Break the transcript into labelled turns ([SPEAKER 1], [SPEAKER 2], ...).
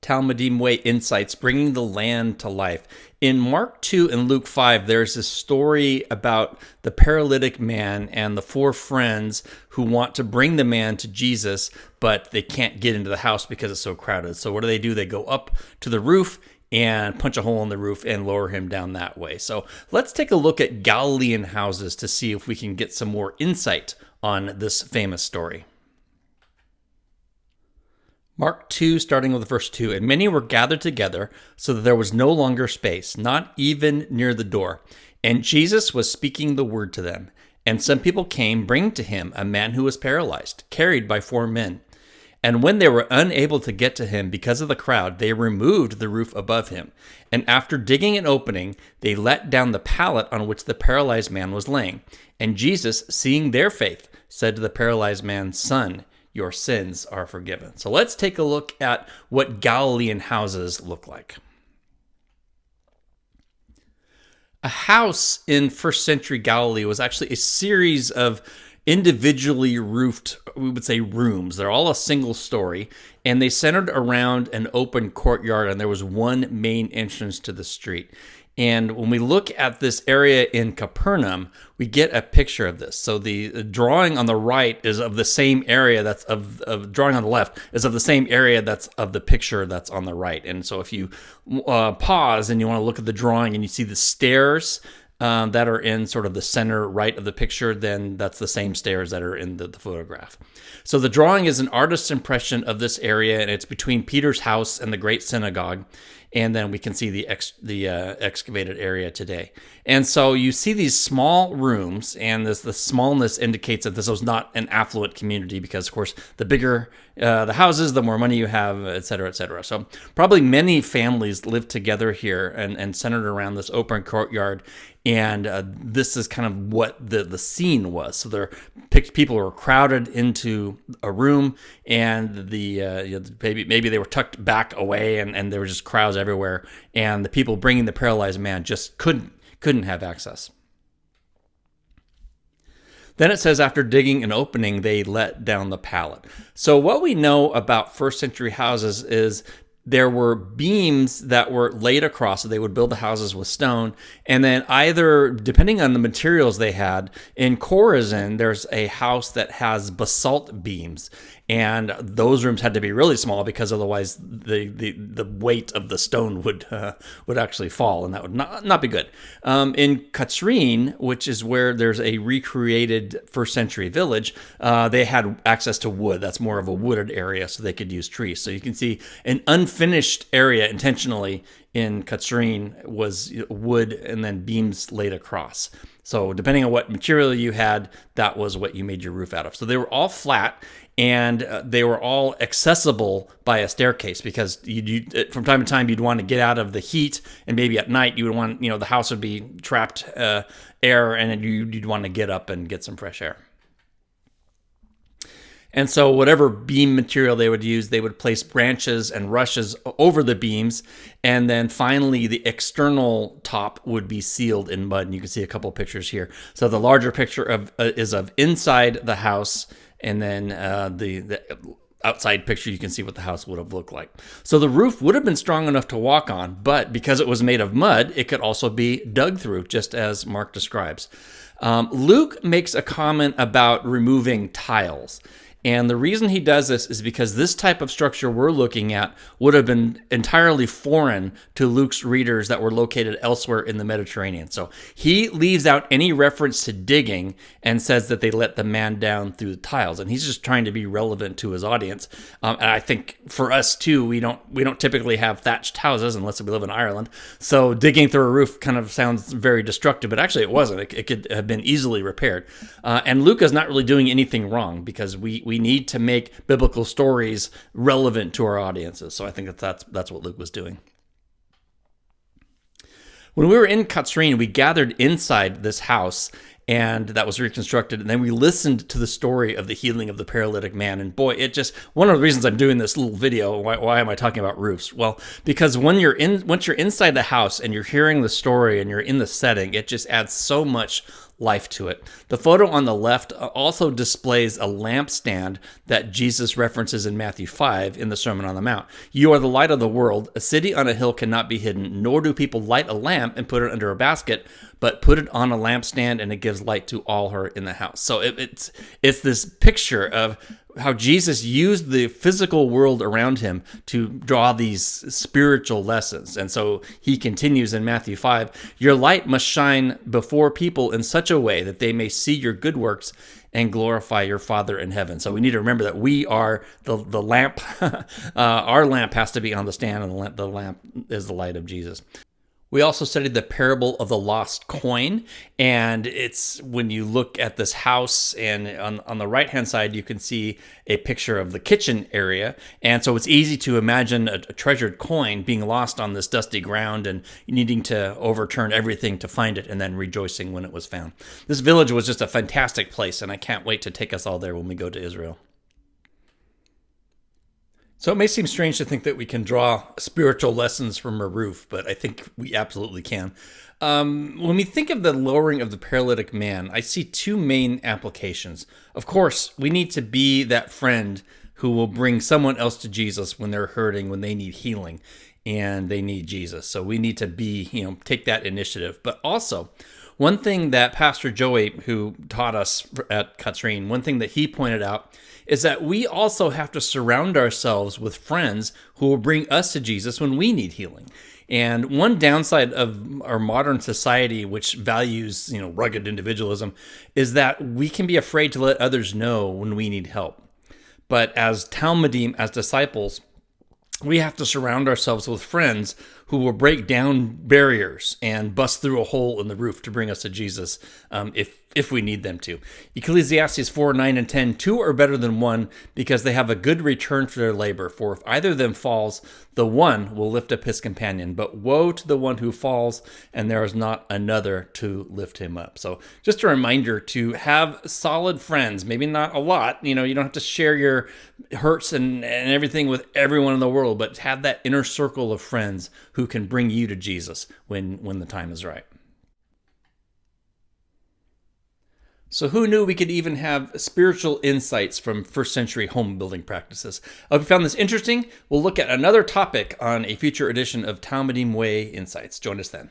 [SPEAKER 1] Talmidim Way inSITES, bringing the land to life. In Mark 2 and Luke 5, there's this story about the paralytic man and the four friends who want to bring the man to Jesus, but they can't get into the house because it's so crowded. So what do? They go up to the roof and punch a hole in the roof and lower him down that way. So let's take a look at Galilean houses to see if we can get some more insight on this famous story. Mark 2, starting with verse 2, "And many were gathered together, so that there was no longer space, not even near the door. And Jesus was speaking the word to them. And some people came, bringing to him a man who was paralyzed, carried by 4 men. And when they were unable to get to him because of the crowd, they removed the roof above him. And after digging an opening, they let down the pallet on which the paralyzed man was laying. And Jesus, seeing their faith, said to the paralyzed man, 'Son, your sins are forgiven.'" So let's take a look at what Galilean houses look like. A house in first century Galilee was actually a series of individually roofed, we would say, rooms. They're all a single story, and they centered around an open courtyard, and there was one main entrance to the street. And when we look at this area in Capernaum, we get a picture of this. So the drawing on the right is of the same area that's of drawing on the left is of the same area that's of the picture that's on the right. And so if you pause and you want to look at the drawing and you see the stairs that are in sort of the center right of the picture, then that's the same stairs that are in the photograph. So the drawing is an artist's impression of this area, and it's between Peter's house and the Great Synagogue. And then we can see the excavated area today. And so you see these small rooms, and the smallness indicates that this was not an affluent community because, of course, the bigger the houses, the more money you have, et cetera, et cetera. So probably many families lived together here and centered around this open courtyard. And this is kind of what the scene was. So people were crowded into a room, and maybe they were tucked back away, and there were just crowds everywhere. And the people bringing the paralyzed man just couldn't have access. Then it says, after digging an opening, they let down the pallet. So what we know about first century houses is there were beams that were laid across, so they would build the houses with stone, and then either, depending on the materials they had, in Chorazin, there's a house that has basalt beams, and those rooms had to be really small because otherwise the weight of the stone would actually fall, and that would not be good. In Katsrin, which is where there's a recreated first century village, they had access to wood. That's more of a wooded area, so they could use trees. So you can see an unfinished area intentionally in Katsrin was wood and then beams laid across. So depending on what material you had, that was what you made your roof out of. So they were all flat, and they were all accessible by a staircase because from time to time you'd want to get out of the heat, and maybe at night you would want, the house would be trapped air, and you'd want to get up and get some fresh air. And so whatever beam material they would use, they would place branches and rushes over the beams. And then finally, the external top would be sealed in mud. And you can see a couple pictures here. So the larger picture is of inside the house. And then the outside picture, you can see what the house would have looked like. So the roof would have been strong enough to walk on, but because it was made of mud, it could also be dug through, just as Mark describes. Luke makes a comment about removing tiles. And the reason he does this is because this type of structure we're looking at would have been entirely foreign to Luke's readers that were located elsewhere in the Mediterranean. So he leaves out any reference to digging and says that they let the man down through the tiles. And he's just trying to be relevant to his audience. And I think for us too, we don't typically have thatched houses unless we live in Ireland. So digging through a roof kind of sounds very destructive, but actually it wasn't. It could have been easily repaired. And Luke is not really doing anything wrong because we need to make biblical stories relevant to our audiences. So I think that's what Luke was doing. When we were in Katsrin, we gathered inside this house, and that was reconstructed. And then we listened to the story of the healing of the paralytic man. And boy, it just, one of the reasons I'm doing this little video, why am I talking about roofs? Well, because once you're inside the house and you're hearing the story and you're in the setting, it just adds so much life to it. The photo on the left also displays a lampstand that Jesus references in Matthew 5 in the Sermon on the Mount. You are the light of the world. A city on a hill cannot be hidden, nor do people light a lamp and put it under a basket, but put it on a lampstand, and it gives light to all who are in the house. So it's this picture of how Jesus used the physical world around him to draw these spiritual lessons. And so he continues in Matthew 5, your light must shine before people in such a way that they may see your good works and glorify your Father in heaven. So we need to remember that we are the lamp. Our lamp has to be on the stand, and the lamp is the light of Jesus. We also studied the parable of the lost coin, and it's when you look at this house, and on the right-hand side, you can see a picture of the kitchen area. And so it's easy to imagine a treasured coin being lost on this dusty ground and needing to overturn everything to find it and then rejoicing when it was found. This village was just a fantastic place, and I can't wait to take us all there when we go to Israel. So it may seem strange to think that we can draw spiritual lessons from a roof, but I think we absolutely can. When we think of the lowering of the paralytic man, I see two main applications. Of course, we need to be that friend who will bring someone else to Jesus when they're hurting, when they need healing, and they need Jesus. So we need to take that initiative. But also, one thing that Pastor Joey, who taught us at Katrine, one thing that he pointed out is that we also have to surround ourselves with friends who will bring us to Jesus when we need healing. And one downside of our modern society, which values, rugged individualism, is that we can be afraid to let others know when we need help. But as Talmidim, as disciples, we have to surround ourselves with friends who will break down barriers and bust through a hole in the roof to bring us to Jesus if we need them to. Ecclesiastes 4:9 and 10, 2 are better than one because they have a good return for their labor. For if either of them falls, the one will lift up his companion. But woe to the one who falls, and there is not another to lift him up. So just a reminder to have solid friends, maybe not a lot. You don't have to share your hurts and everything with everyone in the world, but have that inner circle of friends who can bring you to Jesus when the time is right. So who knew we could even have spiritual insights from first century home building practices? I hope you found this interesting. We'll look at another topic on a future edition of Talmidim Way inSITES. Join us then.